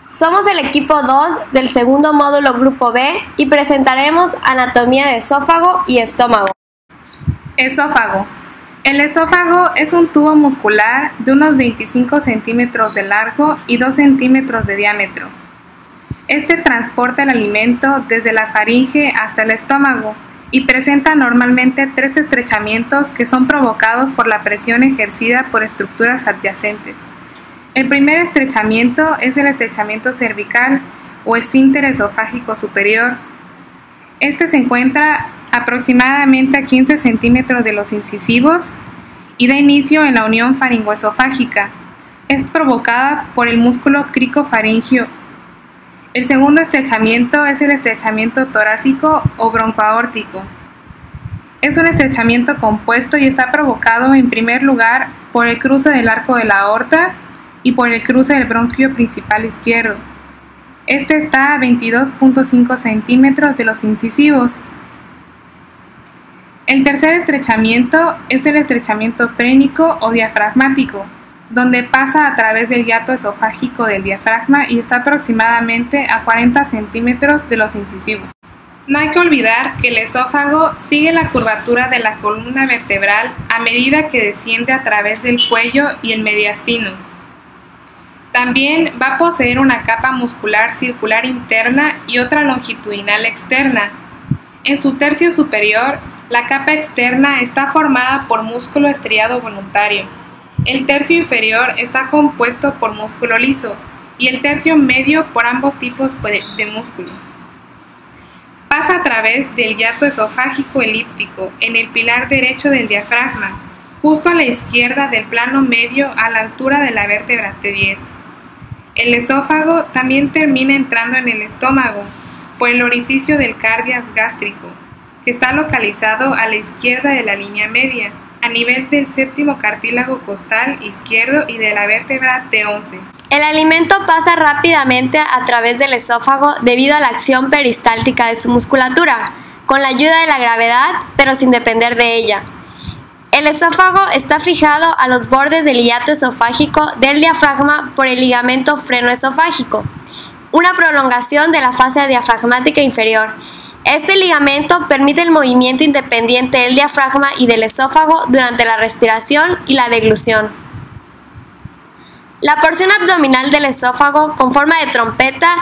Somos el equipo 2 del segundo módulo Grupo B y presentaremos anatomía de esófago y estómago. Esófago. El esófago es un tubo muscular de unos 25 centímetros de largo y 2 centímetros de diámetro. Este transporta el alimento desde la faringe hasta el estómago y presenta normalmente 3 estrechamientos que son provocados por la presión ejercida por estructuras adyacentes. El primer estrechamiento es el estrechamiento cervical o esfínter esofágico superior. Este se encuentra aproximadamente a 15 centímetros de los incisivos y da inicio en la unión faringoesofágica. Es provocada por el músculo cricofaringio. El segundo estrechamiento es el estrechamiento torácico o broncoaórtico. Es un estrechamiento compuesto y está provocado en primer lugar por el cruce del arco de la aorta y por el cruce del bronquio principal izquierdo. Este está a 22.5 centímetros de los incisivos. El tercer estrechamiento es el estrechamiento frénico o diafragmático, donde pasa a través del hiato esofágico del diafragma y está aproximadamente a 40 centímetros de los incisivos. No hay que olvidar que el esófago sigue la curvatura de la columna vertebral a medida que desciende a través del cuello y el mediastino. También va a poseer una capa muscular circular interna y otra longitudinal externa. En su tercio superior, la capa externa está formada por músculo estriado voluntario. El tercio inferior está compuesto por músculo liso y el tercio medio por ambos tipos de músculo. Pasa a través del hiato esofágico elíptico en el pilar derecho del diafragma, justo a la izquierda del plano medio a la altura de la vértebra T10. El esófago también termina entrando en el estómago por el orificio del cardias gástrico, que está localizado a la izquierda de la línea media, a nivel del séptimo cartílago costal izquierdo y de la vértebra T11. El alimento pasa rápidamente a través del esófago debido a la acción peristáltica de su musculatura, con la ayuda de la gravedad, pero sin depender de ella. El esófago está fijado a los bordes del hiato esofágico del diafragma por el ligamento frenoesofágico, una prolongación de la fascia diafragmática inferior. Este ligamento permite el movimiento independiente del diafragma y del esófago durante la respiración y la deglución. La porción abdominal del esófago, con forma de trompeta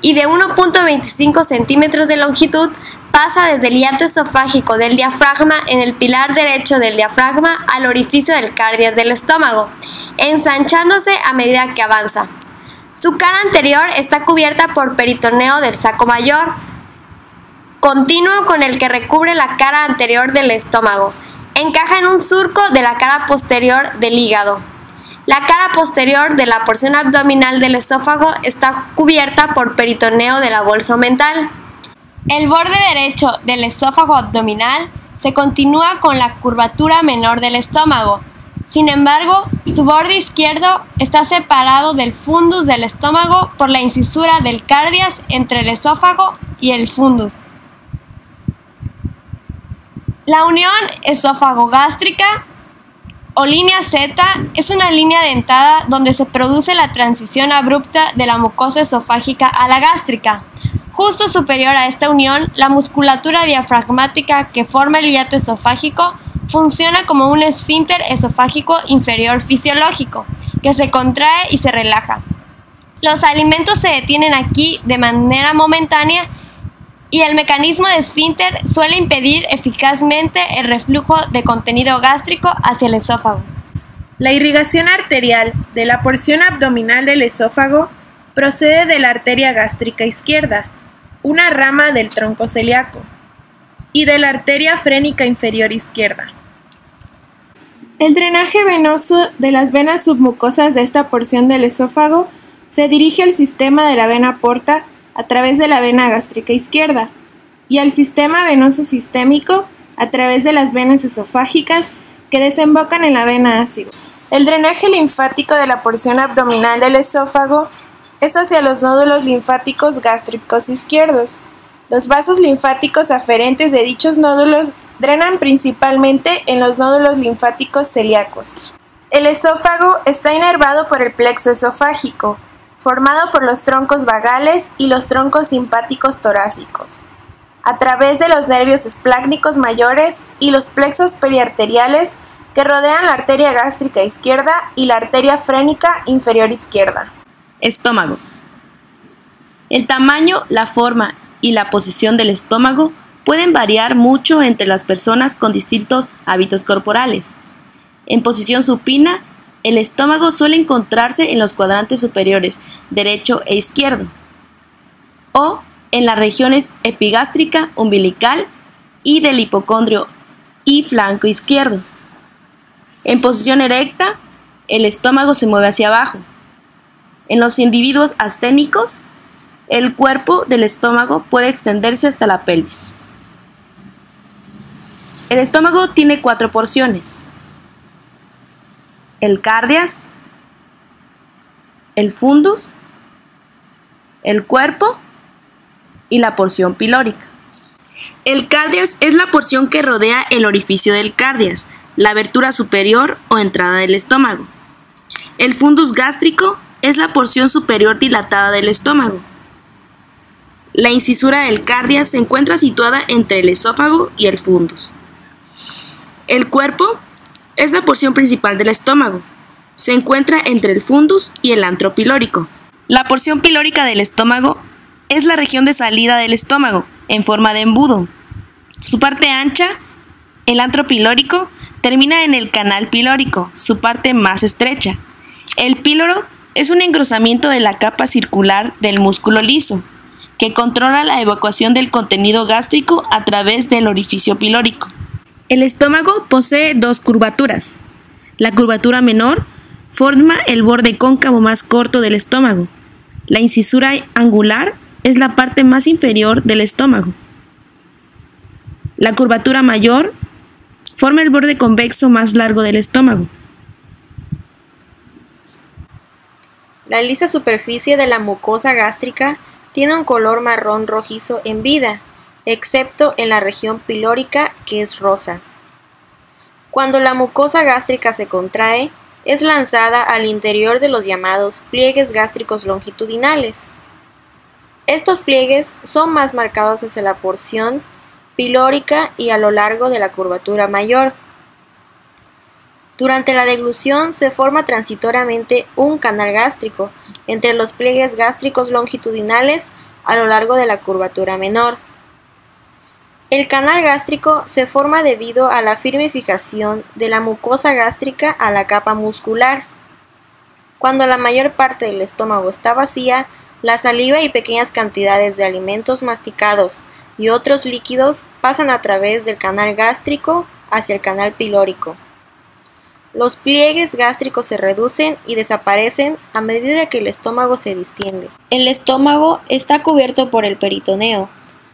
y de 1.25 centímetros de longitud, pasa desde el hiato esofágico del diafragma en el pilar derecho del diafragma al orificio del cardias del estómago, ensanchándose a medida que avanza. Su cara anterior está cubierta por peritoneo del saco mayor, continuo con el que recubre la cara anterior del estómago. Encaja en un surco de la cara posterior del hígado. La cara posterior de la porción abdominal del esófago está cubierta por peritoneo de la bolsa omental. El borde derecho del esófago abdominal se continúa con la curvatura menor del estómago. Sin embargo, su borde izquierdo está separado del fundus del estómago por la incisura del cardias entre el esófago y el fundus. La unión esófago-gástrica o línea Z es una línea dentada donde se produce la transición abrupta de la mucosa esofágica a la gástrica. Justo superior a esta unión, la musculatura diafragmática que forma el hiato esofágico funciona como un esfínter esofágico inferior fisiológico, que se contrae y se relaja. Los alimentos se detienen aquí de manera momentánea y el mecanismo de esfínter suele impedir eficazmente el reflujo de contenido gástrico hacia el esófago. La irrigación arterial de la porción abdominal del esófago procede de la arteria gástrica izquierda, una rama del tronco celíaco, y de la arteria frénica inferior izquierda. El drenaje venoso de las venas submucosas de esta porción del esófago se dirige al sistema de la vena porta a través de la vena gástrica izquierda y al sistema venoso sistémico a través de las venas esofágicas que desembocan en la vena ácido. El drenaje linfático de la porción abdominal del esófago es hacia los nódulos linfáticos gástricos izquierdos. Los vasos linfáticos aferentes de dichos nódulos drenan principalmente en los nódulos linfáticos celíacos. El esófago está inervado por el plexo esofágico, formado por los troncos vagales y los troncos simpáticos torácicos, a través de los nervios esplácnicos mayores y los plexos periarteriales que rodean la arteria gástrica izquierda y la arteria frénica inferior izquierda. Estómago. El tamaño, la forma y la posición del estómago pueden variar mucho entre las personas con distintos hábitos corporales. En posición supina, el estómago suele encontrarse en los cuadrantes superiores derecho e izquierdo, o en las regiones epigástrica, umbilical y del hipocondrio y flanco izquierdo. En posición erecta, el estómago se mueve hacia abajo. En los individuos asténicos, el cuerpo del estómago puede extenderse hasta la pelvis. El estómago tiene 4 porciones: el cardias, el fundus, el cuerpo y la porción pilórica. El cardias es la porción que rodea el orificio del cardias, la abertura superior o entrada del estómago. El fundus gástrico es la porción superior dilatada del estómago. La incisura del cardias se encuentra situada entre el esófago y el fundus. El cuerpo es la porción principal del estómago. Se encuentra entre el fundus y el antro pilórico. La porción pilórica del estómago es la región de salida del estómago, en forma de embudo. Su parte ancha, el antro pilórico, termina en el canal pilórico, su parte más estrecha. El píloro es un engrosamiento de la capa circular del músculo liso, que controla la evacuación del contenido gástrico a través del orificio pilórico. El estómago posee 2 curvaturas. La curvatura menor forma el borde cóncavo más corto del estómago. La incisura angular es la parte más inferior del estómago. La curvatura mayor forma el borde convexo más largo del estómago. La lisa superficie de la mucosa gástrica tiene un color marrón rojizo en vida, excepto en la región pilórica, que es rosa. Cuando la mucosa gástrica se contrae, es lanzada al interior de los llamados pliegues gástricos longitudinales. Estos pliegues son más marcados hacia la porción pilórica y a lo largo de la curvatura mayor. Durante la deglución se forma transitoriamente un canal gástrico entre los pliegues gástricos longitudinales a lo largo de la curvatura menor. El canal gástrico se forma debido a la firme fijación de la mucosa gástrica a la capa muscular. Cuando la mayor parte del estómago está vacía, la saliva y pequeñas cantidades de alimentos masticados y otros líquidos pasan a través del canal gástrico hacia el canal pilórico. Los pliegues gástricos se reducen y desaparecen a medida que el estómago se distiende. El estómago está cubierto por el peritoneo,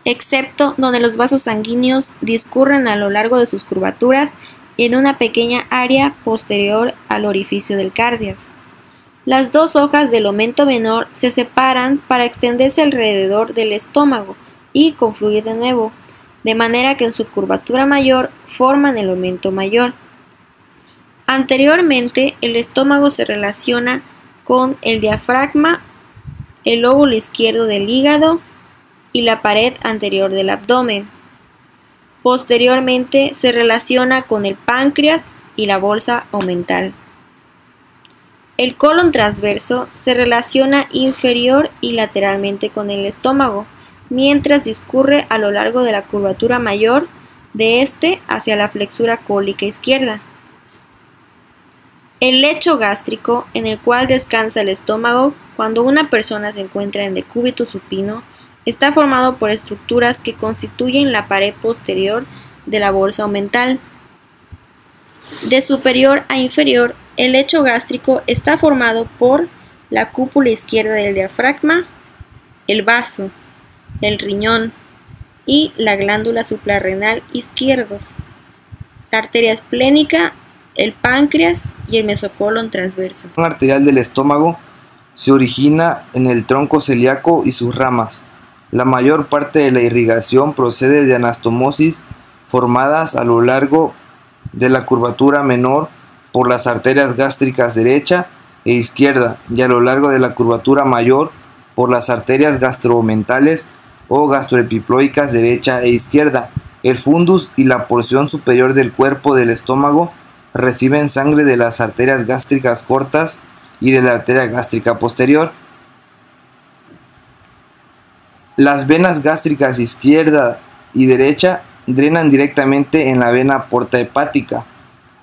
excepto donde los vasos sanguíneos discurren a lo largo de sus curvaturas y en una pequeña área posterior al orificio del cardias. Las 2 hojas del omento menor se separan para extenderse alrededor del estómago y confluir de nuevo, de manera que en su curvatura mayor forman el omento mayor. Anteriormente, el estómago se relaciona con el diafragma, el lóbulo izquierdo del hígado y la pared anterior del abdomen. Posteriormente, se relaciona con el páncreas y la bolsa omental. El colon transverso se relaciona inferior y lateralmente con el estómago, mientras discurre a lo largo de la curvatura mayor, de este hacia la flexura cólica izquierda. El lecho gástrico, en el cual descansa el estómago cuando una persona se encuentra en decúbito supino, está formado por estructuras que constituyen la pared posterior de la bolsa omental. De superior a inferior, el lecho gástrico está formado por la cúpula izquierda del diafragma, el vaso, el riñón y la glándula suprarrenal izquierdos, la arteria esplénica, el páncreas y el mesocolon transverso. La arterial del estómago se origina en el tronco celíaco y sus ramas. La mayor parte de la irrigación procede de anastomosis formadas a lo largo de la curvatura menor por las arterias gástricas derecha e izquierda y a lo largo de la curvatura mayor por las arterias gastromentales o gastroepiploicas derecha e izquierda. El fundus y la porción superior del cuerpo del estómago reciben sangre de las arterias gástricas cortas y de la arteria gástrica posterior. Las venas gástricas izquierda y derecha drenan directamente en la vena porta hepática.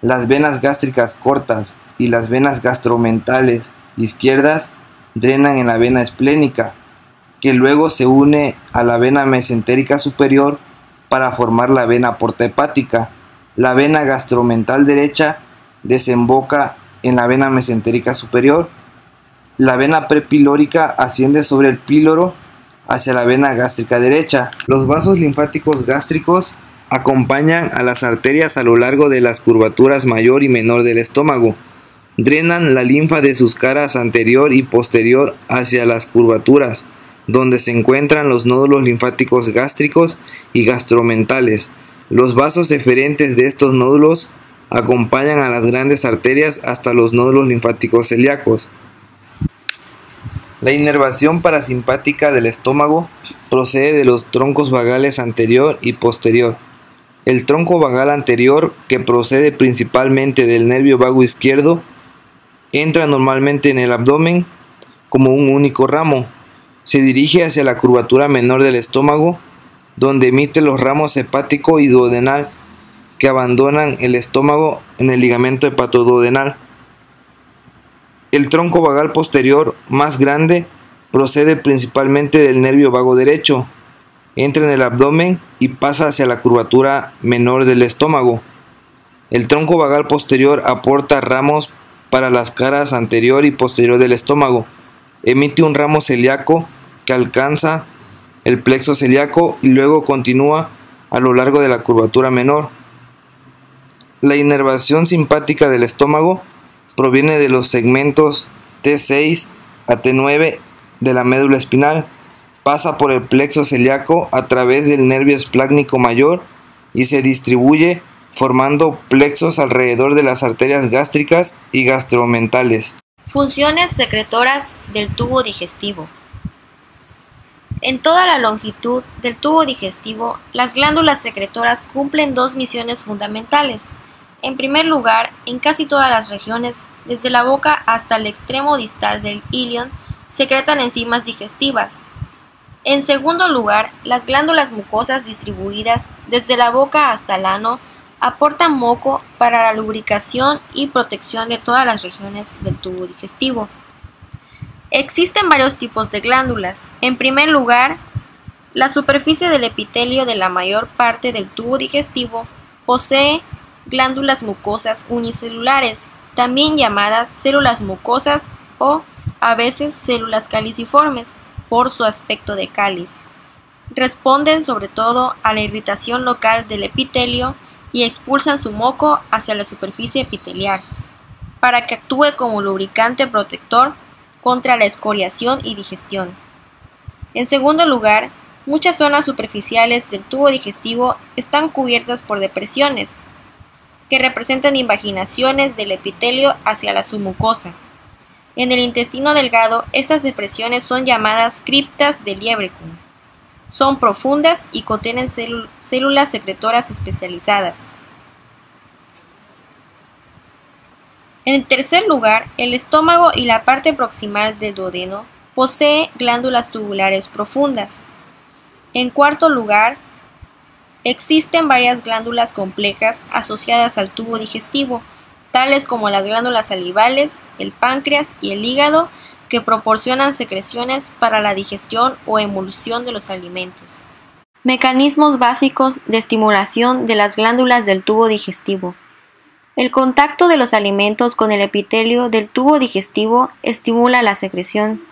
Las venas gástricas cortas y las venas gastromentales izquierdas drenan en la vena esplénica, que luego se une a la vena mesentérica superior para formar la vena porta hepática. La vena gastromental derecha desemboca en la vena mesentérica superior. La vena prepilórica asciende sobre el píloro hacia la vena gástrica derecha. Los vasos linfáticos gástricos acompañan a las arterias a lo largo de las curvaturas mayor y menor del estómago. Drenan la linfa de sus caras anterior y posterior hacia las curvaturas, donde se encuentran los nódulos linfáticos gástricos y gastromentales. Los vasos eferentes de estos nódulos acompañan a las grandes arterias hasta los nódulos linfáticos celíacos. La inervación parasimpática del estómago procede de los troncos vagales anterior y posterior. El tronco vagal anterior, que procede principalmente del nervio vago izquierdo, entra normalmente en el abdomen como un único ramo. Se dirige hacia la curvatura menor del estómago, donde emite los ramos hepático y duodenal, que abandonan el estómago en el ligamento hepatoduodenal. El tronco vagal posterior, más grande, procede principalmente del nervio vago derecho, entra en el abdomen y pasa hacia la curvatura menor del estómago. El tronco vagal posterior aporta ramos para las caras anterior y posterior del estómago. Emite un ramo celíaco que alcanza el plexo celíaco y luego continúa a lo largo de la curvatura menor. La inervación simpática del estómago proviene de los segmentos T6 a T9 de la médula espinal, pasa por el plexo celíaco a través del nervio esplácnico mayor y se distribuye formando plexos alrededor de las arterias gástricas y gastromentales. Funciones secretoras del tubo digestivo. En toda la longitud del tubo digestivo, las glándulas secretoras cumplen dos misiones fundamentales. En primer lugar, en casi todas las regiones, desde la boca hasta el extremo distal del ilion, secretan enzimas digestivas. En segundo lugar, las glándulas mucosas distribuidas desde la boca hasta el ano aportan moco para la lubricación y protección de todas las regiones del tubo digestivo. Existen varios tipos de glándulas. En primer lugar, la superficie del epitelio de la mayor parte del tubo digestivo posee glándulas mucosas unicelulares, también llamadas células mucosas o a veces células caliciformes por su aspecto de cáliz. Responden sobre todo a la irritación local del epitelio y expulsan su moco hacia la superficie epitelial para que actúe como lubricante protector contra la escoriación y digestión. En segundo lugar, muchas zonas superficiales del tubo digestivo están cubiertas por depresiones que representan invaginaciones del epitelio hacia la submucosa. En el intestino delgado, estas depresiones son llamadas criptas de Lieberkühn. Son profundas y contienen células secretoras especializadas. En tercer lugar, el estómago y la parte proximal del duodeno posee glándulas tubulares profundas. En cuarto lugar, existen varias glándulas complejas asociadas al tubo digestivo, tales como las glándulas salivales, el páncreas y el hígado, que proporcionan secreciones para la digestión o emulsión de los alimentos. Mecanismos básicos de estimulación de las glándulas del tubo digestivo. El contacto de los alimentos con el epitelio del tubo digestivo estimula la secreción.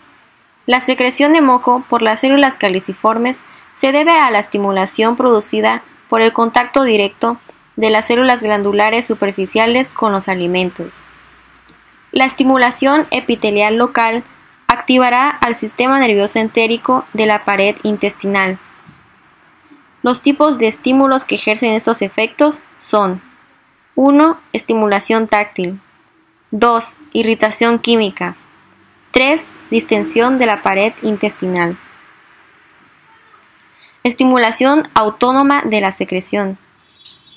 La secreción de moco por las células caliciformes se debe a la estimulación producida por el contacto directo de las células glandulares superficiales con los alimentos. La estimulación epitelial local activará al sistema nervioso entérico de la pared intestinal. Los tipos de estímulos que ejercen estos efectos son: 1. Estimulación táctil. 2. Irritación química. 3. Distensión de la pared intestinal. Estimulación autónoma de la secreción.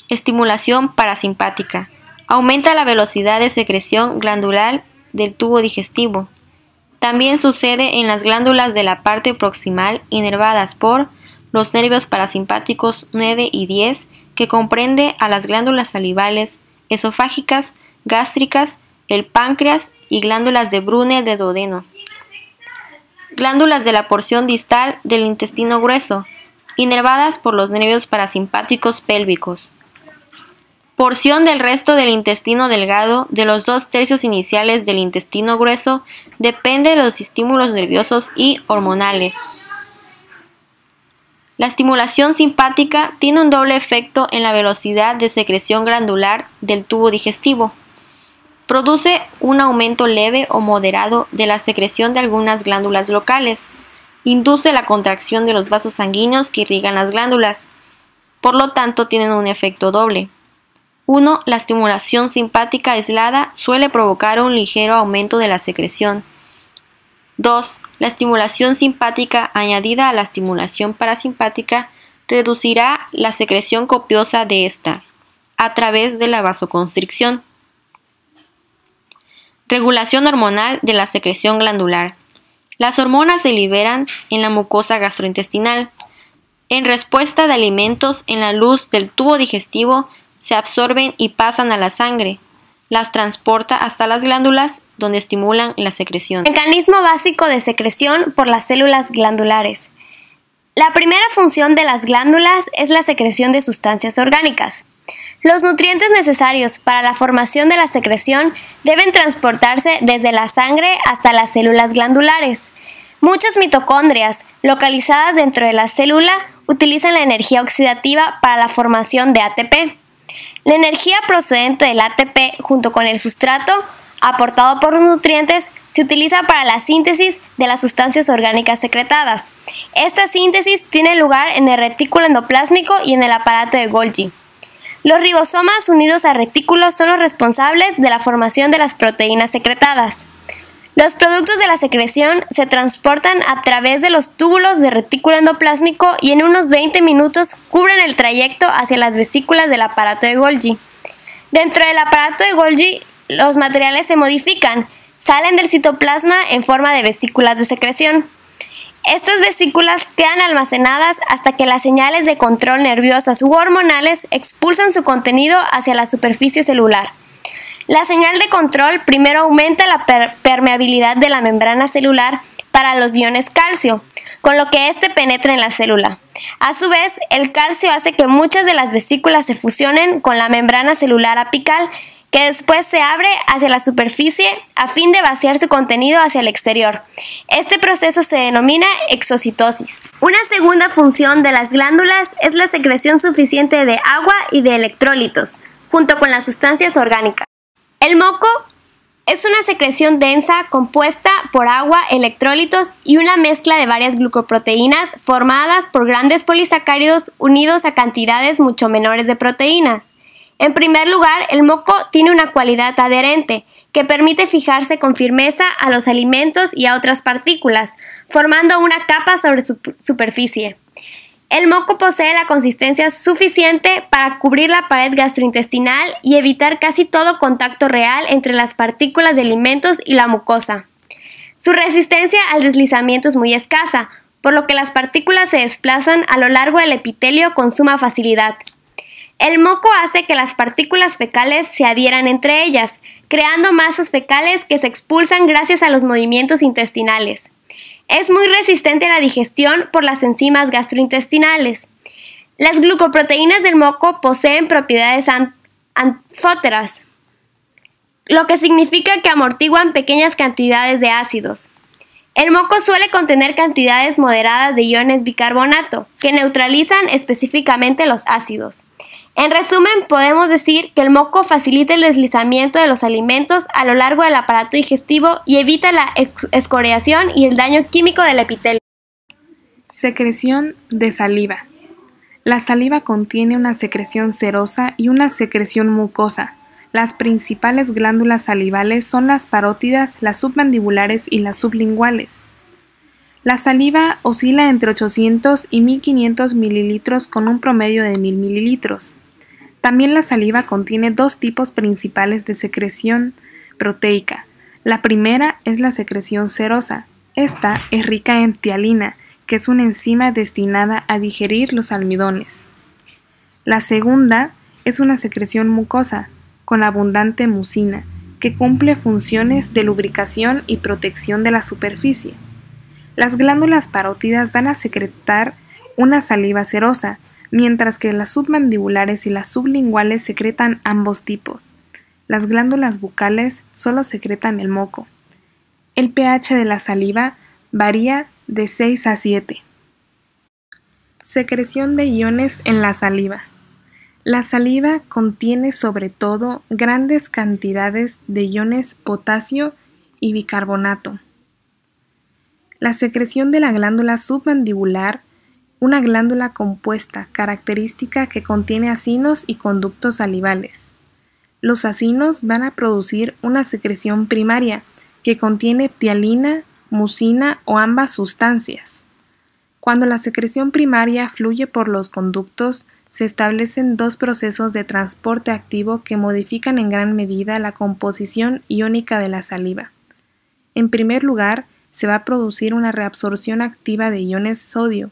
Estimulación parasimpática. Aumenta la velocidad de secreción glandular del tubo digestivo. También sucede en las glándulas de la parte proximal inervadas por los nervios parasimpáticos 9 y 10, que comprende a las glándulas salivales, esofágicas, gástricas, el páncreas y glándulas de Brune de duodeno. Glándulas de la porción distal del intestino grueso, inervadas por los nervios parasimpáticos pélvicos. Porción del resto del intestino delgado de los 2/3 iniciales del intestino grueso depende de los estímulos nerviosos y hormonales. La estimulación simpática tiene un doble efecto en la velocidad de secreción glandular del tubo digestivo. Produce un aumento leve o moderado de la secreción de algunas glándulas locales. Induce la contracción de los vasos sanguíneos que irrigan las glándulas. Por lo tanto, tienen un efecto doble. 1. La estimulación simpática aislada suele provocar un ligero aumento de la secreción. 2. La estimulación simpática añadida a la estimulación parasimpática reducirá la secreción copiosa de esta a través de la vasoconstricción. Regulación hormonal de la secreción glandular. Las hormonas se liberan en la mucosa gastrointestinal. En respuesta de alimentos en la luz del tubo digestivo, se absorben y pasan a la sangre. Las transporta hasta las glándulas, donde estimulan la secreción. Mecanismo básico de secreción por las células glandulares. La primera función de las glándulas es la secreción de sustancias orgánicas. Los nutrientes necesarios para la formación de la secreción deben transportarse desde la sangre hasta las células glandulares. Muchas mitocondrias, localizadas dentro de la célula, utilizan la energía oxidativa para la formación de ATP. La energía procedente del ATP junto con el sustrato aportado por los nutrientes se utiliza para la síntesis de las sustancias orgánicas secretadas. Esta síntesis tiene lugar en el retículo endoplásmico y en el aparato de Golgi. Los ribosomas unidos a retículos son los responsables de la formación de las proteínas secretadas. Los productos de la secreción se transportan a través de los túbulos de retículo endoplásmico y en unos 20 minutos cubren el trayecto hacia las vesículas del aparato de Golgi. Dentro del aparato de Golgi, los materiales se modifican, salen del citoplasma en forma de vesículas de secreción. Estas vesículas quedan almacenadas hasta que las señales de control nerviosas u hormonales expulsan su contenido hacia la superficie celular. La señal de control primero aumenta la permeabilidad de la membrana celular para los iones calcio, con lo que éste penetra en la célula. A su vez, el calcio hace que muchas de las vesículas se fusionen con la membrana celular apical, que después se abre hacia la superficie a fin de vaciar su contenido hacia el exterior. Este proceso se denomina exocitosis. Una segunda función de las glándulas es la secreción suficiente de agua y de electrolitos, junto con las sustancias orgánicas. El moco es una secreción densa compuesta por agua, electrolitos y una mezcla de varias glucoproteínas formadas por grandes polisacáridos unidos a cantidades mucho menores de proteínas. En primer lugar, el moco tiene una cualidad adherente que permite fijarse con firmeza a los alimentos y a otras partículas, formando una capa sobre su superficie. El moco posee la consistencia suficiente para cubrir la pared gastrointestinal y evitar casi todo contacto real entre las partículas de alimentos y la mucosa. Su resistencia al deslizamiento es muy escasa, por lo que las partículas se desplazan a lo largo del epitelio con suma facilidad. El moco hace que las partículas fecales se adhieran entre ellas, creando masas fecales que se expulsan gracias a los movimientos intestinales. Es muy resistente a la digestión por las enzimas gastrointestinales. Las glucoproteínas del moco poseen propiedades anfóteras, lo que significa que amortiguan pequeñas cantidades de ácidos. El moco suele contener cantidades moderadas de iones bicarbonato, que neutralizan específicamente los ácidos. En resumen, podemos decir que el moco facilita el deslizamiento de los alimentos a lo largo del aparato digestivo y evita la excoriación y el daño químico del epitelio. Secreción de saliva. La saliva contiene una secreción serosa y una secreción mucosa. Las principales glándulas salivales son las parótidas, las submandibulares y las sublinguales. La saliva oscila entre 800 y 1500 mililitros con un promedio de 1000 mililitros. También la saliva contiene dos tipos principales de secreción proteica. La primera es la secreción serosa. Esta es rica en ptialina, que es una enzima destinada a digerir los almidones. La segunda es una secreción mucosa, con abundante mucina, que cumple funciones de lubricación y protección de la superficie. Las glándulas parótidas van a secretar una saliva serosa, mientras que las submandibulares y las sublinguales secretan ambos tipos. Las glándulas bucales solo secretan el moco. El pH de la saliva varía de 6 a 7. Secreción de iones en la saliva. La saliva contiene sobre todo grandes cantidades de iones potasio y bicarbonato. La secreción de la glándula submandibular, una glándula compuesta característica que contiene acinos y conductos salivales. Los acinos van a producir una secreción primaria que contiene ptialina, mucina o ambas sustancias. Cuando la secreción primaria fluye por los conductos, se establecen dos procesos de transporte activo que modifican en gran medida la composición iónica de la saliva. En primer lugar, se va a producir una reabsorción activa de iones sodio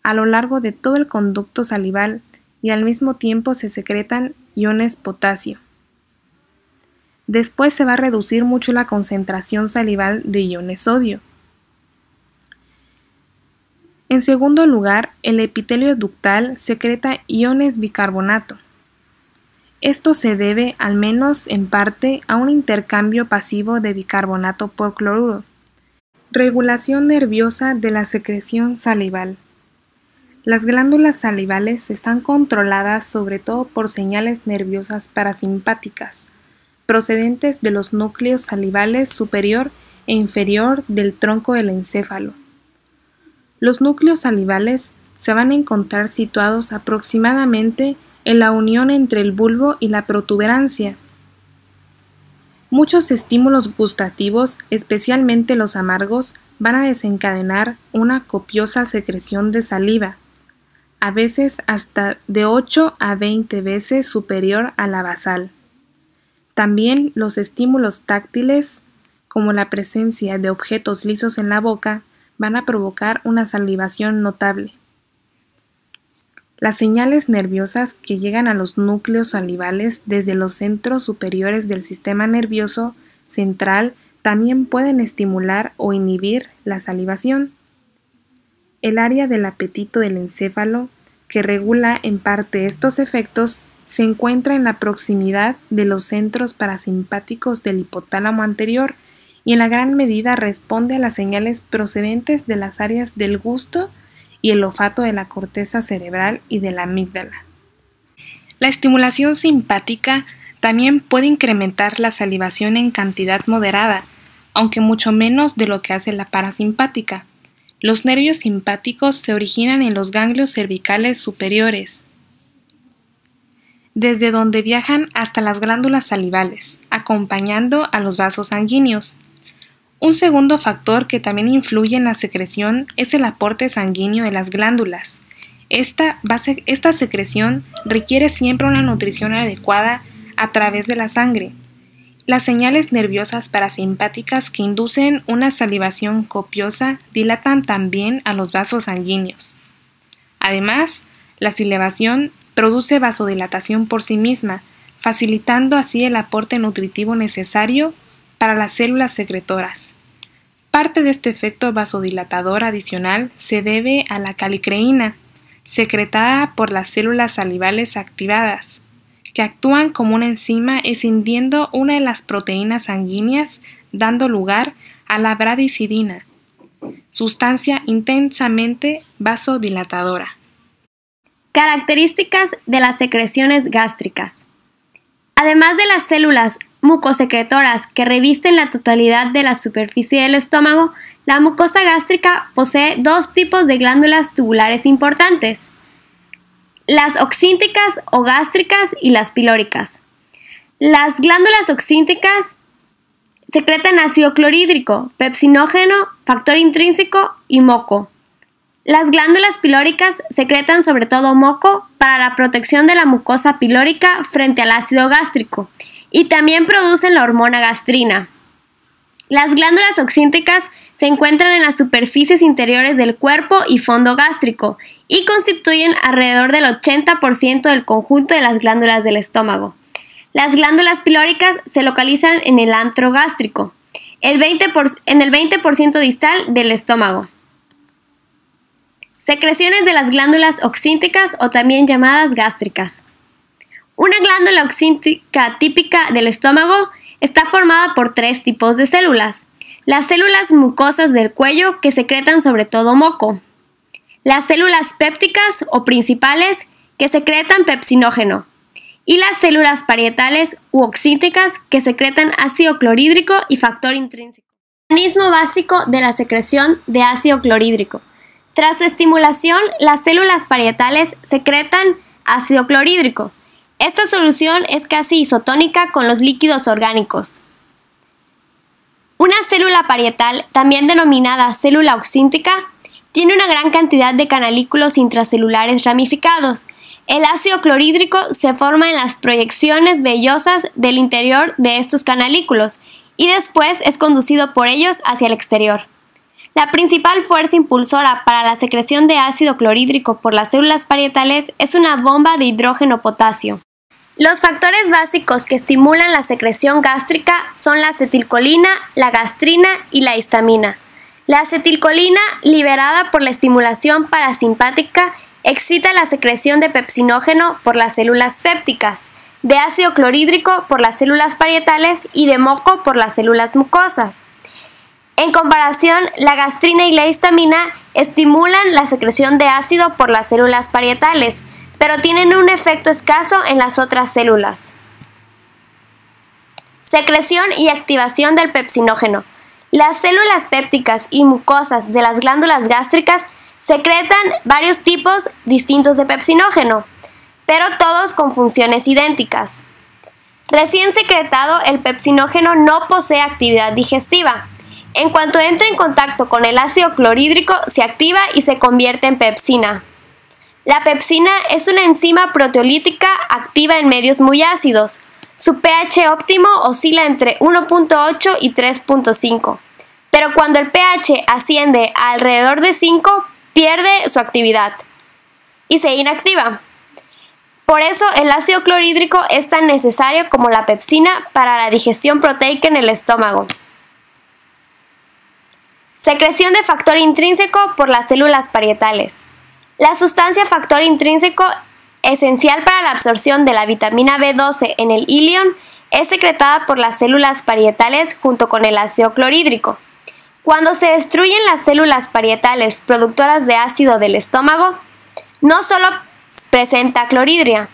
a lo largo de todo el conducto salival y al mismo tiempo se secretan iones potasio. Después se va a reducir mucho la concentración salival de iones sodio. En segundo lugar, el epitelio ductal secreta iones bicarbonato. Esto se debe, al menos en parte, a un intercambio pasivo de bicarbonato por cloruro. Regulación nerviosa de la secreción salival. Las glándulas salivales están controladas sobre todo por señales nerviosas parasimpáticas, procedentes de los núcleos salivales superior e inferior del tronco del encéfalo. Los núcleos salivales se van a encontrar situados aproximadamente en la unión entre el bulbo y la protuberancia. Muchos estímulos gustativos, especialmente los amargos, van a desencadenar una copiosa secreción de saliva, a veces hasta de 8 a 20 veces superior a la basal. También los estímulos táctiles, como la presencia de objetos lisos en la boca, van a provocar una salivación notable. Las señales nerviosas que llegan a los núcleos salivales desde los centros superiores del sistema nervioso central también pueden estimular o inhibir la salivación. El área del apetito del encéfalo, que regula en parte estos efectos, se encuentra en la proximidad de los centros parasimpáticos del hipotálamo anterior y en la gran medida responde a las señales procedentes de las áreas del gusto y el olfato de la corteza cerebral y de la amígdala. La estimulación simpática también puede incrementar la salivación en cantidad moderada, aunque mucho menos de lo que hace la parasimpática. Los nervios simpáticos se originan en los ganglios cervicales superiores, desde donde viajan hasta las glándulas salivales, acompañando a los vasos sanguíneos. Un segundo factor que también influye en la secreción es el aporte sanguíneo de las glándulas. Esta secreción requiere siempre una nutrición adecuada a través de la sangre. Las señales nerviosas parasimpáticas que inducen una salivación copiosa dilatan también a los vasos sanguíneos. Además, la salivación produce vasodilatación por sí misma, facilitando así el aporte nutritivo necesario para las células secretoras. Parte de este efecto vasodilatador adicional se debe a la calicreína, secretada por las células salivales activadas, que actúan como una enzima escindiendo una de las proteínas sanguíneas, dando lugar a la bradicidina, sustancia intensamente vasodilatadora. Características de las secreciones gástricas. Además de las células mucosecretoras que revisten la totalidad de la superficie del estómago, la mucosa gástrica posee dos tipos de glándulas tubulares importantes: las oxínticas o gástricas y las pilóricas. Las glándulas oxínticas secretan ácido clorhídrico, pepsinógeno, factor intrínseco y moco. Las glándulas pilóricas secretan sobre todo moco para la protección de la mucosa pilórica frente al ácido gástrico y también producen la hormona gastrina. Las glándulas oxínticas se encuentran en las superficies interiores del cuerpo y fondo gástrico y constituyen alrededor del 80% del conjunto de las glándulas del estómago. Las glándulas pilóricas se localizan en el antro gástrico, en el 20% distal del estómago. Secreciones de las glándulas oxínticas o también llamadas gástricas. Una glándula oxíntica típica del estómago está formada por 3 tipos de células. Las células mucosas del cuello que secretan sobre todo moco. Las células pépticas o principales que secretan pepsinógeno. Y las células parietales u oxínticas que secretan ácido clorhídrico y factor intrínseco. Mecanismo básico de la secreción de ácido clorhídrico. Tras su estimulación, las células parietales secretan ácido clorhídrico. Esta solución es casi isotónica con los líquidos orgánicos. Una célula parietal, también denominada célula oxíntica, tiene una gran cantidad de canalículos intracelulares ramificados. El ácido clorhídrico se forma en las proyecciones vellosas del interior de estos canalículos y después es conducido por ellos hacia el exterior. La principal fuerza impulsora para la secreción de ácido clorhídrico por las células parietales es una bomba de hidrógeno-potasio. Los factores básicos que estimulan la secreción gástrica son la acetilcolina, la gastrina y la histamina. La acetilcolina, liberada por la estimulación parasimpática, excita la secreción de pepsinógeno por las células pépticas, de ácido clorhídrico por las células parietales y de moco por las células mucosas. En comparación, la gastrina y la histamina estimulan la secreción de ácido por las células parietales, pero tienen un efecto escaso en las otras células. Secreción y activación del pepsinógeno. Las células pépticas y mucosas de las glándulas gástricas secretan varios tipos distintos de pepsinógeno, pero todos con funciones idénticas. Recién secretado, el pepsinógeno no posee actividad digestiva. En cuanto entra en contacto con el ácido clorhídrico, se activa y se convierte en pepsina. La pepsina es una enzima proteolítica activa en medios muy ácidos. Su pH óptimo oscila entre 1.8 y 3.5, pero cuando el pH asciende a alrededor de 5, pierde su actividad y se inactiva. Por eso el ácido clorhídrico es tan necesario como la pepsina para la digestión proteica en el estómago. Secreción de factor intrínseco por las células parietales. La sustancia factor intrínseco, esencial para la absorción de la vitamina B12 en el ilion, es secretada por las células parietales junto con el ácido clorhídrico. Cuando se destruyen las células parietales productoras de ácido del estómago, no solo presenta clorhidria,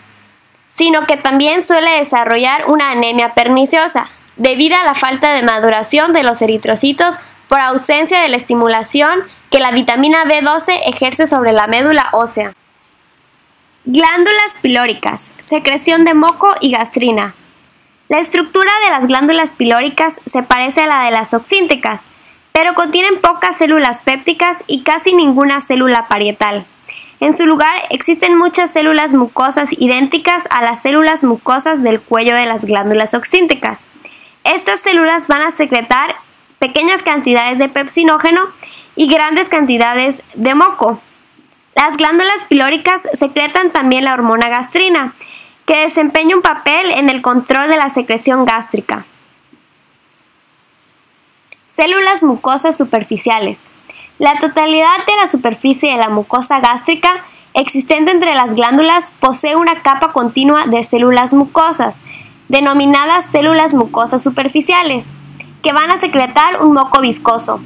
sino que también suele desarrollar una anemia perniciosa, debido a la falta de maduración de los eritrocitos por ausencia de la estimulación que la vitamina B12 ejerce sobre la médula ósea. Glándulas pilóricas, secreción de moco y gastrina. La estructura de las glándulas pilóricas se parece a la de las oxínticas, pero contienen pocas células pépticas y casi ninguna célula parietal. En su lugar existen muchas células mucosas idénticas a las células mucosas del cuello de las glándulas oxínticas. Estas células van a secretar pequeñas cantidades de pepsinógeno y grandes cantidades de moco. Las glándulas pilóricas secretan también la hormona gastrina, que desempeña un papel en el control de la secreción gástrica. Células mucosas superficiales. La totalidad de la superficie de la mucosa gástrica existente entre las glándulas posee una capa continua de células mucosas, denominadas células mucosas superficiales, que van a secretar un moco viscoso.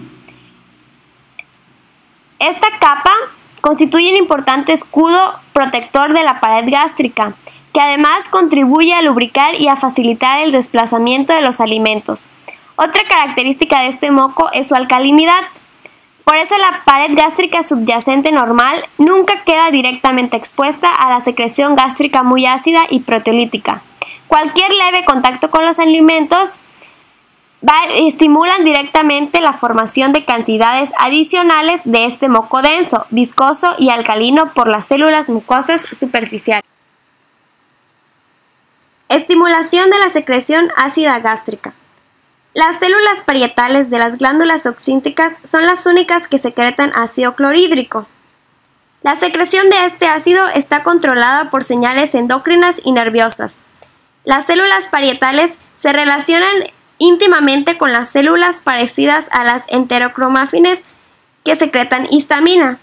Esta capa constituye un importante escudo protector de la pared gástrica, que además contribuye a lubricar y a facilitar el desplazamiento de los alimentos. Otra característica de este moco es su alcalinidad. Por eso la pared gástrica subyacente normal nunca queda directamente expuesta a la secreción gástrica muy ácida y proteolítica, Cualquier leve contacto con los alimentos estimulan directamente la formación de cantidades adicionales de este moco denso, viscoso y alcalino por las células mucosas superficiales. Estimulación de la secreción ácida gástrica. Las células parietales de las glándulas oxínticas son las únicas que secretan ácido clorhídrico. La secreción de este ácido está controlada por señales endocrinas y nerviosas. Las células parietales se relacionan íntimamente con las células parecidas a las enterocromáfines que secretan histamina.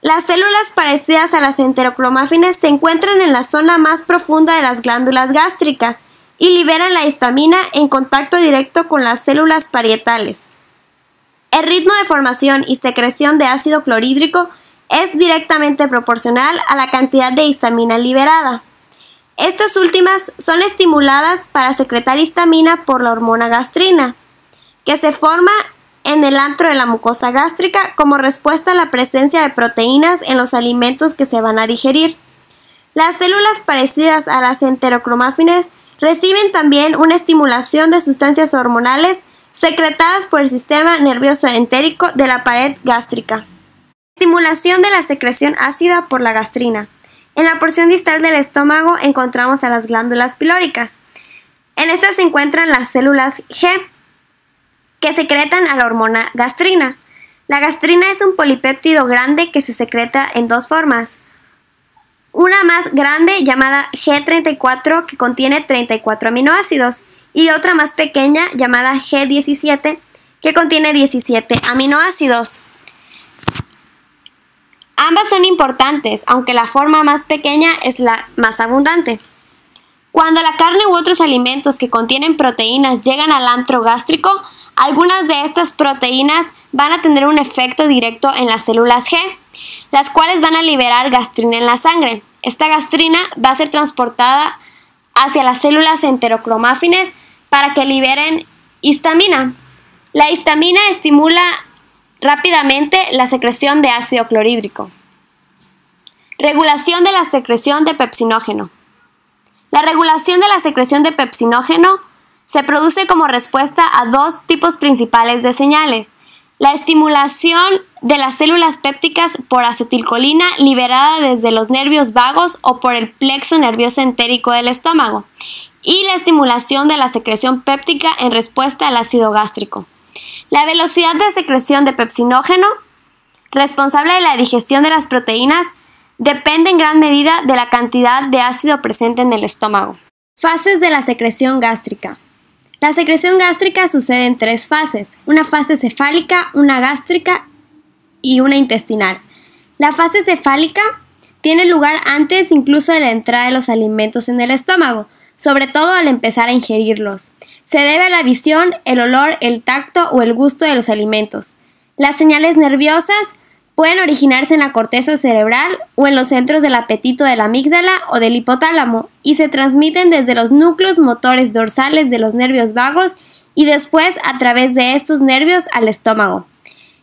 Las células parecidas a las enterocromáfines se encuentran en la zona más profunda de las glándulas gástricas y liberan la histamina en contacto directo con las células parietales. El ritmo de formación y secreción de ácido clorhídrico es directamente proporcional a la cantidad de histamina liberada. Estas últimas son estimuladas para secretar histamina por la hormona gastrina, que se forma en el antro de la mucosa gástrica como respuesta a la presencia de proteínas en los alimentos que se van a digerir. Las células parecidas a las enterocromáfines reciben también una estimulación de sustancias hormonales secretadas por el sistema nervioso entérico de la pared gástrica. Estimulación de la secreción ácida por la gastrina. En la porción distal del estómago encontramos a las glándulas pilóricas. En estas se encuentran las células G, que secretan a la hormona gastrina. La gastrina es un polipéptido grande que se secreta en dos formas. Una más grande llamada G34 que contiene 34 aminoácidos y otra más pequeña llamada G17 que contiene 17 aminoácidos. Ambas son importantes, aunque la forma más pequeña es la más abundante. Cuando la carne u otros alimentos que contienen proteínas llegan al antro gástrico, algunas de estas proteínas van a tener un efecto directo en las células G, las cuales van a liberar gastrina en la sangre. Esta gastrina va a ser transportada hacia las células enterocromáfines para que liberen histamina. La histamina estimula rápidamente la secreción de ácido clorhídrico. Regulación de la secreción de pepsinógeno. La regulación de la secreción de pepsinógeno se produce como respuesta a dos tipos principales de señales: la estimulación de las células pépticas por acetilcolina liberada desde los nervios vagos o por el plexo nervioso entérico del estómago, y la estimulación de la secreción péptica en respuesta al ácido gástrico. La velocidad de secreción de pepsinógeno, responsable de la digestión de las proteínas, depende en gran medida de la cantidad de ácido presente en el estómago. Fases de la secreción gástrica. La secreción gástrica sucede en tres fases: una fase cefálica, una gástrica y una intestinal. La fase cefálica tiene lugar antes incluso de la entrada de los alimentos en el estómago, sobre todo al empezar a ingerirlos. Se debe a la visión, el olor, el tacto o el gusto de los alimentos. Las señales nerviosas pueden originarse en la corteza cerebral o en los centros del apetito de la amígdala o del hipotálamo y se transmiten desde los núcleos motores dorsales de los nervios vagos y después a través de estos nervios al estómago.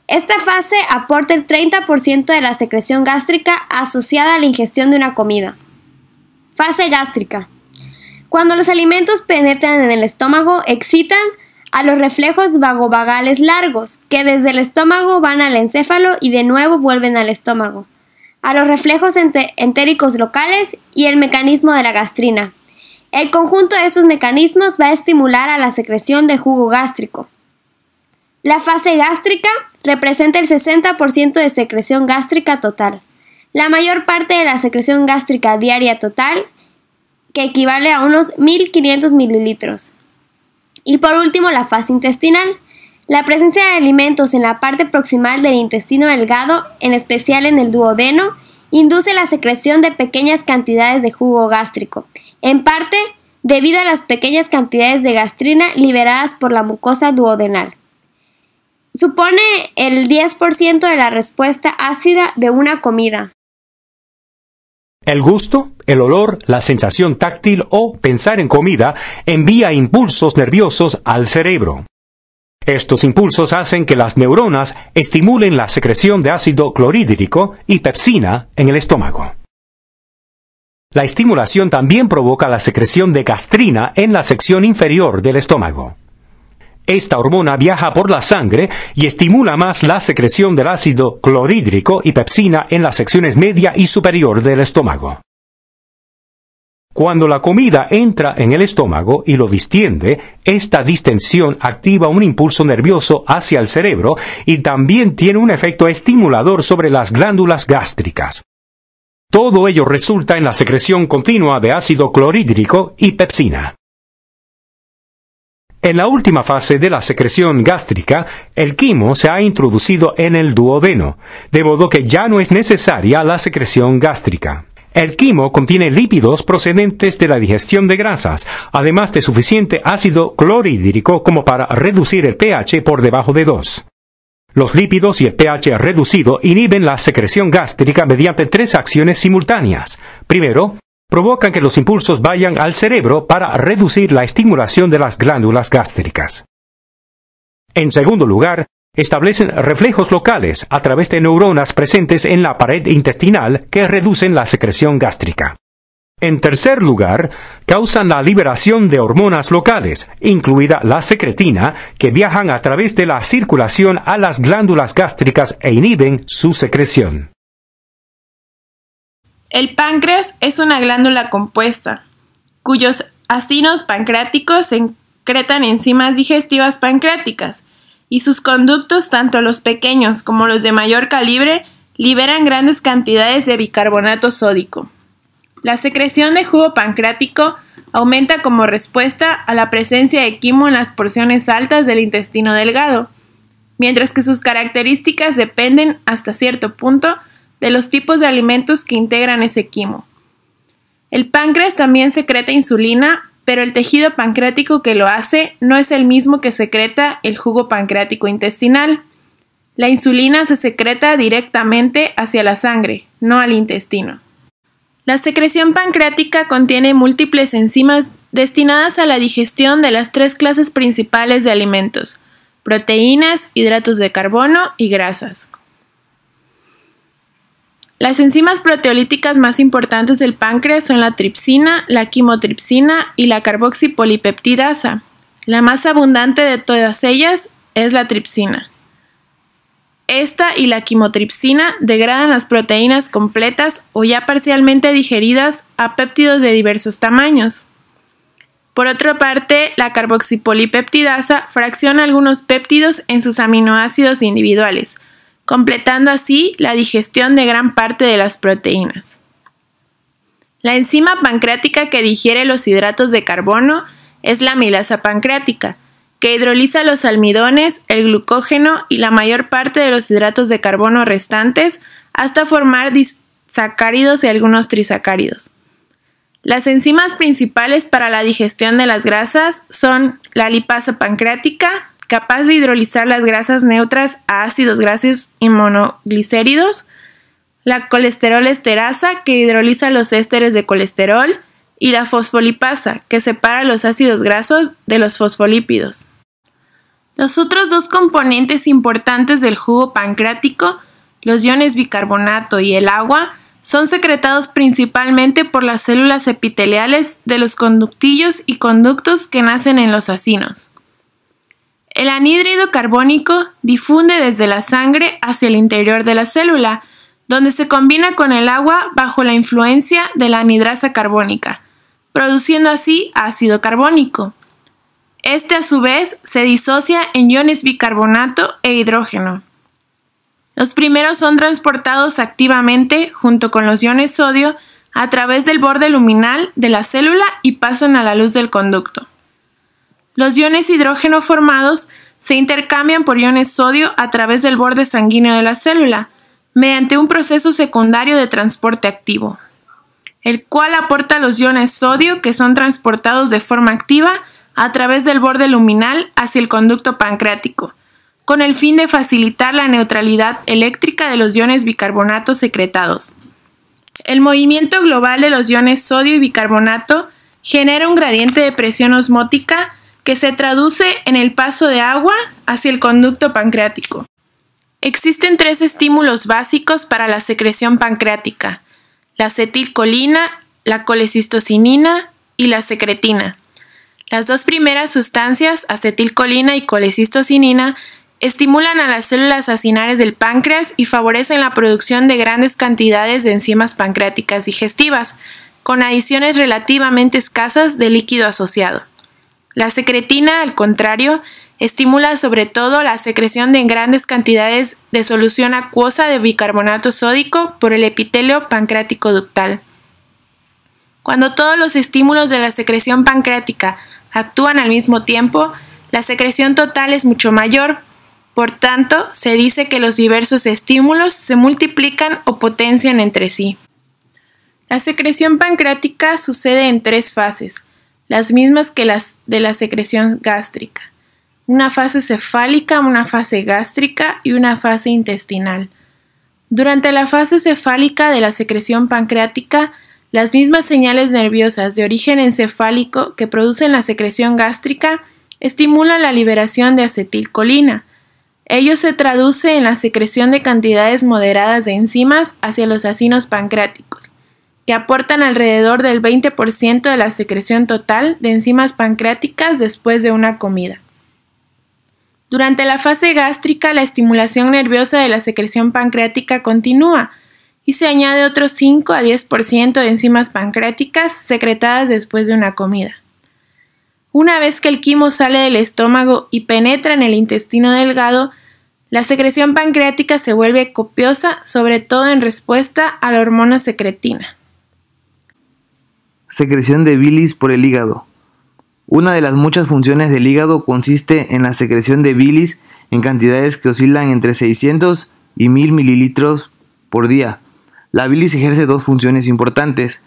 Esta fase aporta el 30% de la secreción gástrica asociada a la ingestión de una comida. Fase gástrica. Cuando los alimentos penetran en el estómago, excitan a los reflejos vagovagales largos, que desde el estómago van al encéfalo y de nuevo vuelven al estómago, a los reflejos entéricos locales y el mecanismo de la gastrina. El conjunto de estos mecanismos va a estimular a la secreción de jugo gástrico. La fase gástrica representa el 60% de secreción gástrica total. La mayor parte de la secreción gástrica diaria total, que equivale a unos 1500 mililitros. Y por último, la fase intestinal. La presencia de alimentos en la parte proximal del intestino delgado, en especial en el duodeno, induce la secreción de pequeñas cantidades de jugo gástrico, en parte debido a las pequeñas cantidades de gastrina liberadas por la mucosa duodenal. Supone el 10% de la respuesta ácida de una comida. El gusto, el olor, la sensación táctil o pensar en comida envía impulsos nerviosos al cerebro. Estos impulsos hacen que las neuronas estimulen la secreción de ácido clorhídrico y pepsina en el estómago. La estimulación también provoca la secreción de gastrina en la sección inferior del estómago. Esta hormona viaja por la sangre y estimula más la secreción del ácido clorhídrico y pepsina en las secciones media y superior del estómago. Cuando la comida entra en el estómago y lo distiende, esta distensión activa un impulso nervioso hacia el cerebro y también tiene un efecto estimulador sobre las glándulas gástricas. Todo ello resulta en la secreción continua de ácido clorhídrico y pepsina. En la última fase de la secreción gástrica, el quimo se ha introducido en el duodeno, de modo que ya no es necesaria la secreción gástrica. El quimo contiene lípidos procedentes de la digestión de grasas, además de suficiente ácido clorhídrico como para reducir el pH por debajo de 2. Los lípidos y el pH reducido inhiben la secreción gástrica mediante 3 acciones simultáneas. Primero, provocan que los impulsos vayan al cerebro para reducir la estimulación de las glándulas gástricas. En segundo lugar, establecen reflejos locales a través de neuronas presentes en la pared intestinal que reducen la secreción gástrica. En tercer lugar, causan la liberación de hormonas locales, incluida la secretina, que viajan a través de la circulación a las glándulas gástricas e inhiben su secreción. El páncreas es una glándula compuesta, cuyos acinos pancreáticos secretan enzimas digestivas pancreáticas, y sus conductos, tanto los pequeños como los de mayor calibre, liberan grandes cantidades de bicarbonato sódico. La secreción de jugo pancreático aumenta como respuesta a la presencia de quimo en las porciones altas del intestino delgado, mientras que sus características dependen, hasta cierto punto, de los tipos de alimentos que integran ese quimo. El páncreas también secreta insulina, pero el tejido pancreático que lo hace no es el mismo que secreta el jugo pancreático intestinal. La insulina se secreta directamente hacia la sangre, no al intestino. La secreción pancreática contiene múltiples enzimas destinadas a la digestión de las 3 clases principales de alimentos: proteínas, hidratos de carbono y grasas. Las enzimas proteolíticas más importantes del páncreas son la tripsina, la quimotripsina y la carboxipolipeptidasa. La más abundante de todas ellas es la tripsina. Esta y la quimotripsina degradan las proteínas completas o ya parcialmente digeridas a péptidos de diversos tamaños. Por otra parte, la carboxipolipeptidasa fracciona algunos péptidos en sus aminoácidos individuales, completando así la digestión de gran parte de las proteínas. La enzima pancreática que digiere los hidratos de carbono es la amilasa pancreática, que hidroliza los almidones, el glucógeno y la mayor parte de los hidratos de carbono restantes hasta formar disacáridos y algunos trisacáridos. Las enzimas principales para la digestión de las grasas son la lipasa pancreática, capaz de hidrolizar las grasas neutras a ácidos grasos y monoglicéridos, la colesterol esterasa, que hidroliza los ésteres de colesterol, y la fosfolipasa, que separa los ácidos grasos de los fosfolípidos. Los otros 2 componentes importantes del jugo pancreático, los iones bicarbonato y el agua, son secretados principalmente por las células epiteliales de los conductillos y conductos que nacen en los acinos. El anhídrido carbónico difunde desde la sangre hacia el interior de la célula, donde se combina con el agua bajo la influencia de la anhidrasa carbónica, produciendo así ácido carbónico. Este a su vez se disocia en iones bicarbonato e hidrógeno. Los primeros son transportados activamente junto con los iones sodio a través del borde luminal de la célula y pasan a la luz del conducto. Los iones hidrógeno formados se intercambian por iones sodio a través del borde sanguíneo de la célula, mediante un proceso secundario de transporte activo, el cual aporta los iones sodio que son transportados de forma activa a través del borde luminal hacia el conducto pancreático, con el fin de facilitar la neutralidad eléctrica de los iones bicarbonato secretados. El movimiento global de los iones sodio y bicarbonato genera un gradiente de presión osmótica que se traduce en el paso de agua hacia el conducto pancreático. Existen 3 estímulos básicos para la secreción pancreática: la acetilcolina, la colecistocinina y la secretina. Las dos primeras sustancias, acetilcolina y colecistocinina, estimulan a las células acinares del páncreas y favorecen la producción de grandes cantidades de enzimas pancreáticas digestivas, con adiciones relativamente escasas de líquido asociado. La secretina, al contrario, estimula sobre todo la secreción de grandes cantidades de solución acuosa de bicarbonato sódico por el epitelio pancreático ductal. Cuando todos los estímulos de la secreción pancreática actúan al mismo tiempo, la secreción total es mucho mayor. Por tanto, se dice que los diversos estímulos se multiplican o potencian entre sí. La secreción pancreática sucede en 3 fases, las mismas que las de la secreción gástrica: una fase cefálica, una fase gástrica y una fase intestinal. Durante la fase cefálica de la secreción pancreática, las mismas señales nerviosas de origen encefálico que producen la secreción gástrica estimulan la liberación de acetilcolina. Ello se traduce en la secreción de cantidades moderadas de enzimas hacia los acinos pancreáticos, que aportan alrededor del 20% de la secreción total de enzimas pancreáticas después de una comida. Durante la fase gástrica, la estimulación nerviosa de la secreción pancreática continúa y se añade otro 5 a 10% de enzimas pancreáticas secretadas después de una comida. Una vez que el quimo sale del estómago y penetra en el intestino delgado, la secreción pancreática se vuelve copiosa, sobre todo en respuesta a la hormona secretina. Secreción de bilis por el hígado. Una de las muchas funciones del hígado consiste en la secreción de bilis en cantidades que oscilan entre 600 y 1000 mililitros por día. La bilis ejerce 2 funciones importantes.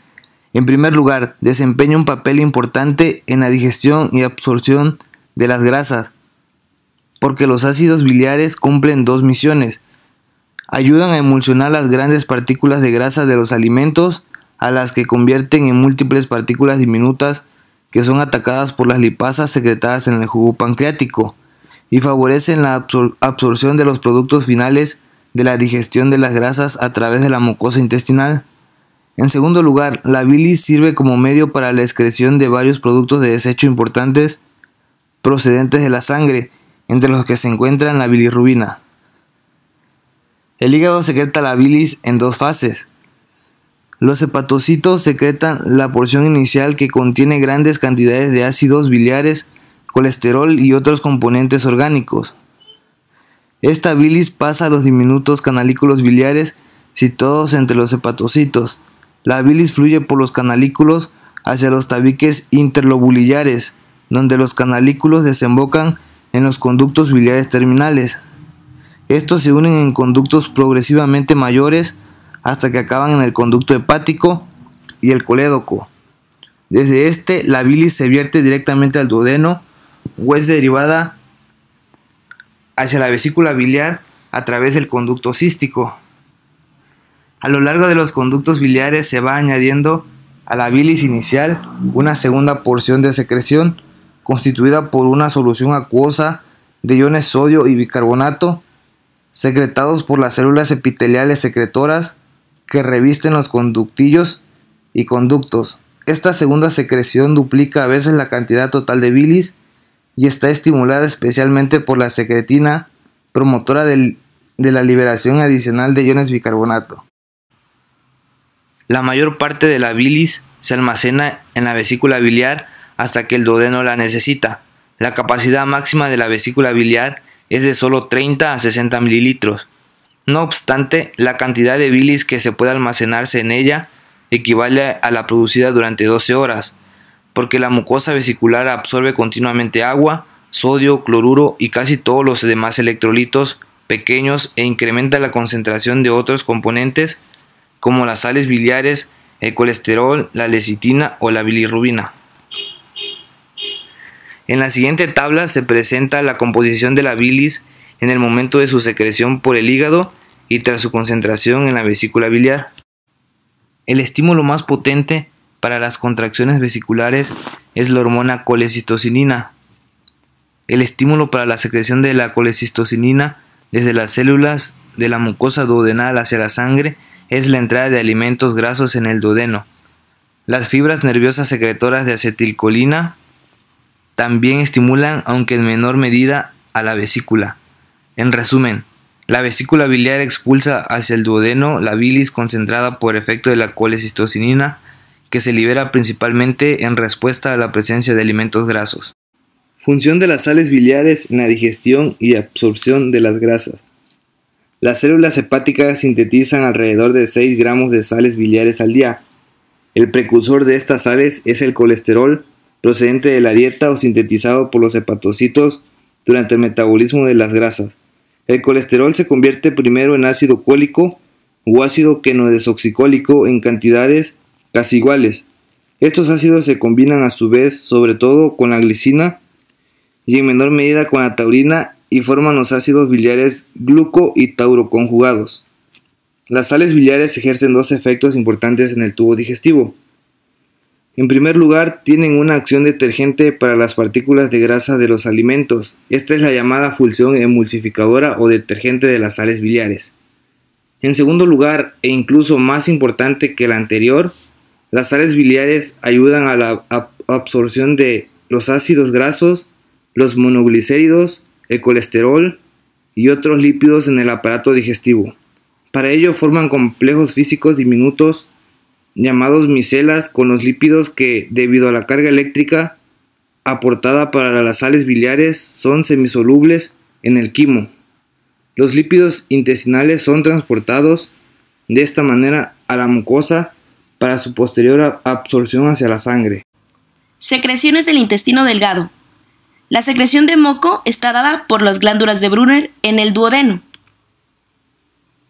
En primer lugar, desempeña un papel importante en la digestión y absorción de las grasas, porque los ácidos biliares cumplen 2 misiones. Ayudan a emulsionar las grandes partículas de grasa de los alimentos, a las que convierten en múltiples partículas diminutas que son atacadas por las lipasas secretadas en el jugo pancreático, y favorecen la absorción de los productos finales de la digestión de las grasas a través de la mucosa intestinal. En segundo lugar, la bilis sirve como medio para la excreción de varios productos de desecho importantes procedentes de la sangre, entre los que se encuentran la bilirrubina. El hígado secreta la bilis en 2 fases. Los hepatocitos secretan la porción inicial, que contiene grandes cantidades de ácidos biliares, colesterol y otros componentes orgánicos. Esta bilis pasa a los diminutos canalículos biliares situados entre los hepatocitos. La bilis fluye por los canalículos hacia los tabiques interlobulillares, donde los canalículos desembocan en los conductos biliares terminales. Estos se unen en conductos progresivamente mayores hasta que acaban en el conducto hepático y el colédoco. Desde este, la bilis se vierte directamente al duodeno o es derivada hacia la vesícula biliar a través del conducto cístico. A lo largo de los conductos biliares se va añadiendo a la bilis inicial una segunda porción de secreción constituida por una solución acuosa de iones sodio y bicarbonato secretados por las células epiteliales secretoras que revisten los conductillos y conductos. Esta segunda secreción duplica a veces la cantidad total de bilis y está estimulada especialmente por la secretina, promotora de la liberación adicional de iones bicarbonato. La mayor parte de la bilis se almacena en la vesícula biliar hasta que el duodeno la necesita. La capacidad máxima de la vesícula biliar es de solo 30 a 60 mililitros. No obstante, la cantidad de bilis que se puede almacenarse en ella equivale a la producida durante 12 horas, porque la mucosa vesicular absorbe continuamente agua, sodio, cloruro y casi todos los demás electrolitos pequeños e incrementa la concentración de otros componentes como las sales biliares, el colesterol, la lecitina o la bilirrubina. En la siguiente tabla se presenta la composición de la bilis en el momento de su secreción por el hígado y tras su concentración en la vesícula biliar. El estímulo más potente para las contracciones vesiculares es la hormona colecistocinina. El estímulo para la secreción de la colecistocinina desde las células de la mucosa duodenal hacia la sangre es la entrada de alimentos grasos en el duodeno. Las fibras nerviosas secretoras de acetilcolina también estimulan, aunque en menor medida, a la vesícula. En resumen, la vesícula biliar expulsa hacia el duodeno la bilis concentrada por efecto de la colecistocinina, que se libera principalmente en respuesta a la presencia de alimentos grasos. Función de las sales biliares en la digestión y absorción de las grasas. Las células hepáticas sintetizan alrededor de 6 gramos de sales biliares al día. El precursor de estas sales es el colesterol, procedente de la dieta o sintetizado por los hepatocitos durante el metabolismo de las grasas. El colesterol se convierte primero en ácido cólico o ácido quenodesoxicólico en cantidades casi iguales. Estos ácidos se combinan a su vez sobre todo con la glicina y en menor medida con la taurina y forman los ácidos biliares gluco y tauro conjugados. Las sales biliares ejercen dos efectos importantes en el tubo digestivo. En primer lugar, tienen una acción detergente para las partículas de grasa de los alimentos. Esta es la llamada función emulsificadora o detergente de las sales biliares. En segundo lugar, e incluso más importante que la anterior, las sales biliares ayudan a la absorción de los ácidos grasos, los monoglicéridos, el colesterol y otros lípidos en el aparato digestivo. Para ello forman complejos físicos diminutos llamados micelas con los lípidos que, debido a la carga eléctrica aportada para las sales biliares, son semisolubles en el quimo. Los lípidos intestinales son transportados de esta manera a la mucosa para su posterior absorción hacia la sangre. Secreciones del intestino delgado. La secreción de moco está dada por las glándulas de Brunner en el duodeno.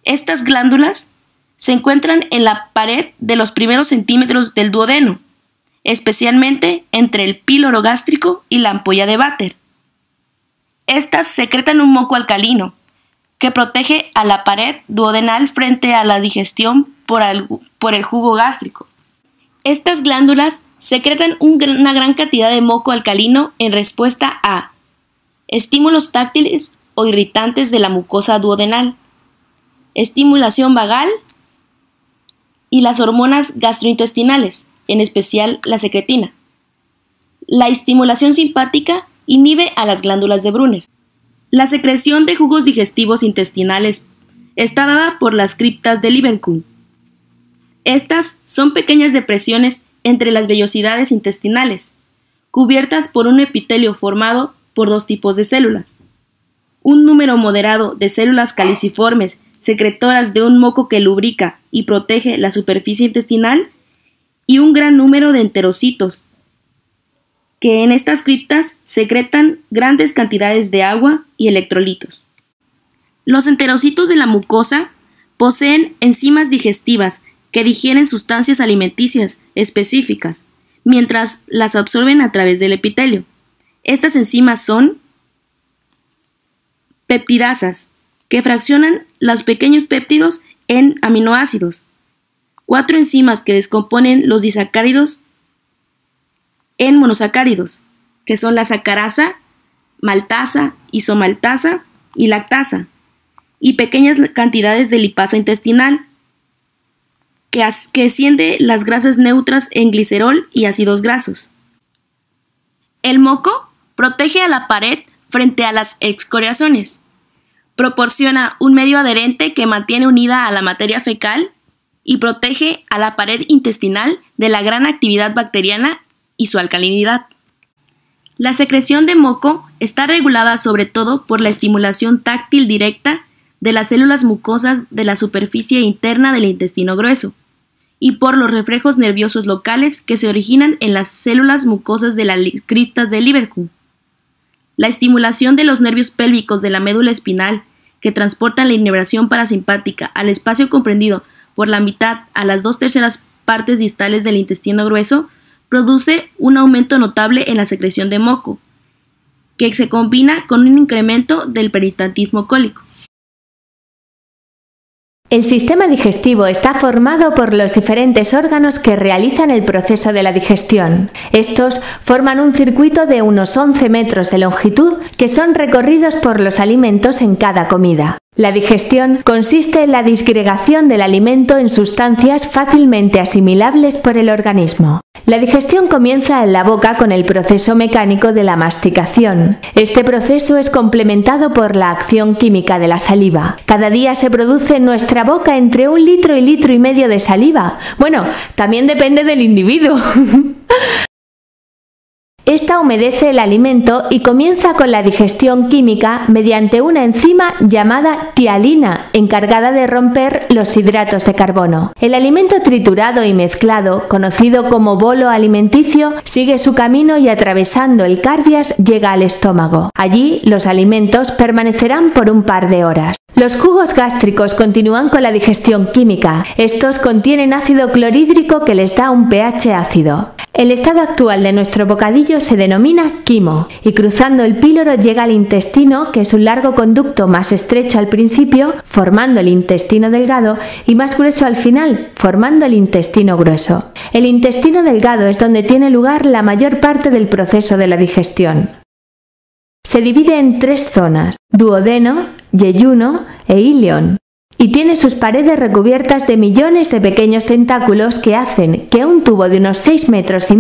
Estas glándulas se encuentran en la pared de los primeros centímetros del duodeno, especialmente entre el píloro gástrico y la ampolla de váter. Estas secretan un moco alcalino que protege a la pared duodenal frente a la digestión por el jugo gástrico. Estas glándulas secretan una gran cantidad de moco alcalino en respuesta a estímulos táctiles o irritantes de la mucosa duodenal, estimulación vagal y las hormonas gastrointestinales, en especial la secretina. La estimulación simpática inhibe a las glándulas de Brunner. La secreción de jugos digestivos intestinales está dada por las criptas de Lieberkühn. Estas son pequeñas depresiones entre las vellosidades intestinales, cubiertas por un epitelio formado por dos tipos de células. Un número moderado de células caliciformes secretoras de un moco que lubrica y protege la superficie intestinal y un gran número de enterocitos, que en estas criptas secretan grandes cantidades de agua y electrolitos. Los enterocitos de la mucosa poseen enzimas digestivas que digieren sustancias alimenticias específicas, mientras las absorben a través del epitelio. Estas enzimas son peptidasas, que fraccionan los pequeños péptidos en aminoácidos. 4 enzimas que descomponen los disacáridos en monosacáridos, que son la sacarasa, maltasa, isomaltasa y lactasa, y pequeñas cantidades de lipasa intestinal, que asciende las grasas neutras en glicerol y ácidos grasos. El moco protege a la pared frente a las excoriaciones. Proporciona un medio adherente que mantiene unida a la materia fecal y protege a la pared intestinal de la gran actividad bacteriana y su alcalinidad. La secreción de moco está regulada sobre todo por la estimulación táctil directa de las células mucosas de la superficie interna del intestino grueso y por los reflejos nerviosos locales que se originan en las células mucosas de las criptas de Lieberkühn. La estimulación de los nervios pélvicos de la médula espinal que transportan la inervación parasimpática al espacio comprendido por la mitad a las 2/3 partes distales del intestino grueso produce un aumento notable en la secreción de moco, que se combina con un incremento del peristaltismo cólico. El sistema digestivo está formado por los diferentes órganos que realizan el proceso de la digestión. Estos forman un circuito de unos 11 metros de longitud que son recorridos por los alimentos en cada comida. La digestión consiste en la disgregación del alimento en sustancias fácilmente asimilables por el organismo. La digestión comienza en la boca con el proceso mecánico de la masticación. Este proceso es complementado por la acción química de la saliva. Cada día se produce en nuestra boca entre 1 litro y litro y medio de saliva. Bueno, también depende del individuo. Esta humedece el alimento y comienza con la digestión química mediante una enzima llamada tialina, encargada de romper los hidratos de carbono. El alimento triturado y mezclado, conocido como bolo alimenticio, sigue su camino y atravesando el cardias llega al estómago. Allí los alimentos permanecerán por un par de horas. Los jugos gástricos continúan con la digestión química. Estos contienen ácido clorhídrico que les da un pH ácido. El estado actual de nuestro bocadillo se denomina quimo y cruzando el píloro llega al intestino, que es un largo conducto más estrecho al principio, formando el intestino delgado, y más grueso al final, formando el intestino grueso. El intestino delgado es donde tiene lugar la mayor parte del proceso de la digestión. Se divide en 3 zonas: duodeno, yeyuno e íleon, y tiene sus paredes recubiertas de millones de pequeños tentáculos que hacen que un tubo de unos 6,5 metros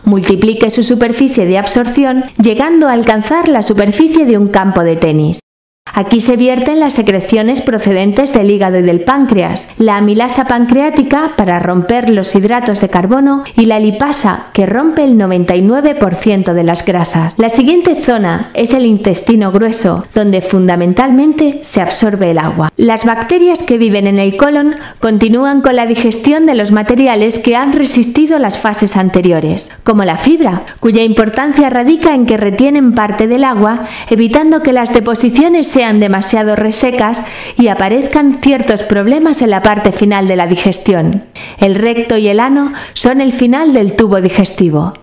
multiplique su superficie de absorción, llegando a alcanzar la superficie de un campo de tenis. Aquí se vierten las secreciones procedentes del hígado y del páncreas, la amilasa pancreática para romper los hidratos de carbono y la lipasa que rompe el 99% de las grasas. La siguiente zona es el intestino grueso, donde fundamentalmente se absorbe el agua. Las bacterias que viven en el colon continúan con la digestión de los materiales que han resistido las fases anteriores, como la fibra, cuya importancia radica en que retienen parte del agua, evitando que las deposiciones sean demasiado resecas y aparezcan ciertos problemas en la parte final de la digestión. El recto y el ano son el final del tubo digestivo.